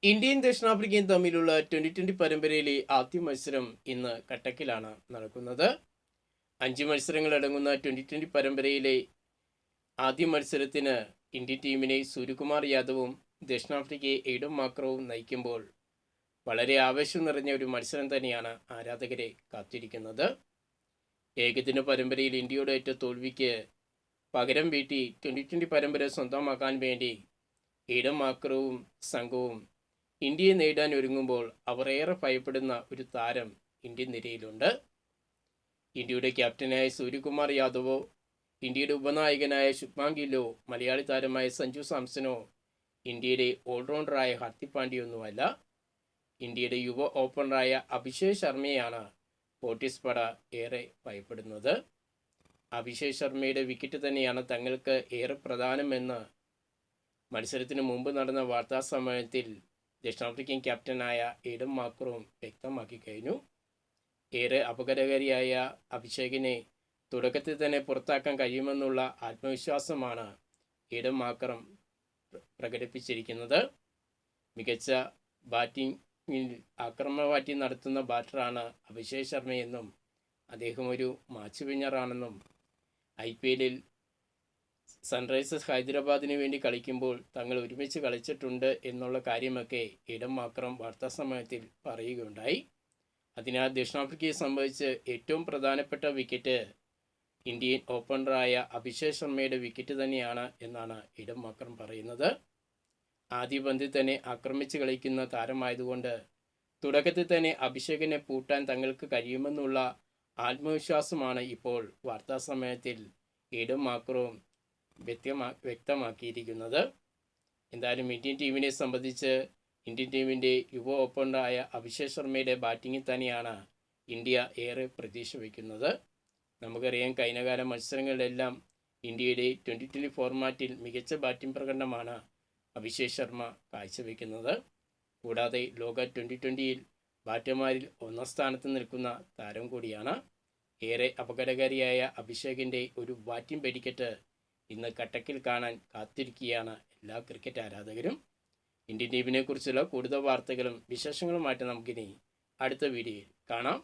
ഇന്ത്യയും ദക്ഷിണാഫ്രിക്കയും തമ്മിലുള്ള 2020 പരമ്പരയിലെ ആദ്യ മത്സരം ഇന്ന് കട്ടക്കിലാണ് നടക്കുന്നത്. 5 മത്സരങ്ങൾ അടങ്ങുന്ന 2020 പരമ്പരയിലെ ആദ്യ മത്സരത്തിന് ഇന്ത്യൻ ടീമിനെ സൂര്യകുമാർ യാദവും ദക്ഷിണാഫ്രിക്കയെ എയ്ഡൻ മാക്രവും നയിക്കുമ്പോൾ വളരെ ആവേശം നിറഞ്ഞ ഒരു മത്സരം തന്നെയാണ് ആരാധകരെ കാത്തിരിക്കുന്നത്. ഏകദിന പരമ്പരയിൽ ഇന്ത്യയുടെ ഏറ്റ തോൽവിക്ക് പകരം വീട്ടി 2020 പരമ്പര സ്വന്തമാക്കാൻ വേണ്ടി എയ്ഡൻ മാക്രവും സംഘവും ഇന്ത്യയെ നേടാൻ ഒരുങ്ങുമ്പോൾ അവർ ഏറെ ഭയപ്പെടുന്ന ഒരു താരം ഇന്ത്യൻ നിരയിലുണ്ട്. ഇന്ത്യയുടെ ക്യാപ്റ്റനായ സൂര്യകുമാർ യാദവോ ഇന്ത്യയുടെ ഉപനായകനായ ശുഭ്മാൻ ഗില്ലോ മലയാളി താരമായ സഞ്ജു സാംസണോ ഇന്ത്യയുടെ ഓൾറൗണ്ടറായ ഹാർദിക് പാണ്ഡ്യയൊന്നുമല്ല. ഇന്ത്യയുടെ യുവ ഓപ്പണറായ അഭിഷേക് ശർമ്മയാണ് പോർട്ടിസ് പട ഏറെ ഭയപ്പെടുന്നത്. അഭിഷേക് ശർമ്മയുടെ വിക്കറ്റ് തന്നെയാണ് തങ്ങൾക്ക് ഏറെ പ്രധാനമെന്ന് മത്സരത്തിന് മുമ്പ് നടന്ന വാർത്താ സമ്മേളനത്തിൽ ദക്ഷിണാഫ്രിക്കൻ ക്യാപ്റ്റനായ എയ്ഡൻ മാക്രവും വ്യക്തമാക്കി കഴിഞ്ഞു. ഏറെ അപകടകാരിയായ അഭിഷേകിനെ തുടക്കത്തിൽ തന്നെ പുറത്താക്കാൻ കഴിയുമെന്നുള്ള ആത്മവിശ്വാസമാണ് എയ്ഡൻ മാക്രം പ്രകടിപ്പിച്ചിരിക്കുന്നത്. മികച്ച ബാറ്റിംഗിൽ ആക്രമണ ബാറ്റിംഗ് നടത്തുന്ന ബാറ്ററാണ് അഭിഷേക് ശർമ്മയെന്നും അദ്ദേഹം ഒരു മാച്ച് വിന്നറാണെന്നും IPL സൺറൈസേഴ്സ് ഹൈദരാബാദിന് വേണ്ടി കളിക്കുമ്പോൾ തങ്ങൾ ഒരുമിച്ച് കളിച്ചിട്ടുണ്ട് എന്നുള്ള കാര്യമൊക്കെ എയ്ഡൻ മാക്രം വാർത്താ സമ്മേളനത്തിൽ പറയുകയുണ്ടായി. അതിനാൽ ദക്ഷിണാഫ്രിക്കയെ സംബന്ധിച്ച് ഏറ്റവും പ്രധാനപ്പെട്ട വിക്കറ്റ് ഇന്ത്യൻ ഓപ്പണറായ അഭിഷേക് ശർമ്മയുടെ വിക്കറ്റ് തന്നെയാണ് എന്നാണ് എയ്ഡൻ മാക്രം പറയുന്നത്. ആദ്യ പന്തിൽ തന്നെ ആക്രമിച്ച് കളിക്കുന്ന താരമായതുകൊണ്ട് തുടക്കത്തിൽ തന്നെ അഭിഷേകിനെ പൂട്ടാൻ തങ്ങൾക്ക് കഴിയുമെന്നുള്ള ആത്മവിശ്വാസമാണ് ഇപ്പോൾ വാർത്താ സമ്മേളനത്തിൽ എയ്ഡൻ മാക്രവും വ്യക്തമാക്കിയിരിക്കുന്നത്. എന്തായാലും ഇന്ത്യൻ ടീമിനെ സംബന്ധിച്ച് ഇന്ത്യൻ ടീമിൻ്റെ യുവ ഓപ്പണറായ അഭിഷേക് ശർമ്മയുടെ ബാറ്റിങ്ങിൽ തന്നെയാണ് ഇന്ത്യ ഏറെ പ്രതീക്ഷ വയ്ക്കുന്നത്. നമുക്കറിയാം, കഴിഞ്ഞകാല മത്സരങ്ങളിലെല്ലാം ഇന്ത്യയുടെ 2020 ഫോർമാറ്റിൽ മികച്ച ബാറ്റിംഗ് പ്രകടനമാണ് അഭിഷേക് ശർമ്മ കാഴ്ചവെക്കുന്നത്. കൂടാതെ ലോക 2020 ബാറ്റർമാരിൽ ഒന്നാം സ്ഥാനത്ത് നിൽക്കുന്ന താരം കൂടിയാണ്. ഏറെ അപകടകാരിയായ അഭിഷേകിൻ്റെ ഒരു ബാറ്റിംഗ് വെടിക്കെട്ട് ഇന്ന് കട്ടക്കിൽ കാണാൻ കാത്തിരിക്കുകയാണ് എല്ലാ ക്രിക്കറ്റ് ആരാധകരും. ഇന്ത്യൻ ടീമിനെ കുറിച്ചുള്ള കൂടുതൽ വാർത്തകളും വിശേഷങ്ങളുമായിട്ട് നമുക്കിനി അടുത്ത വീഡിയോയിൽ കാണാം.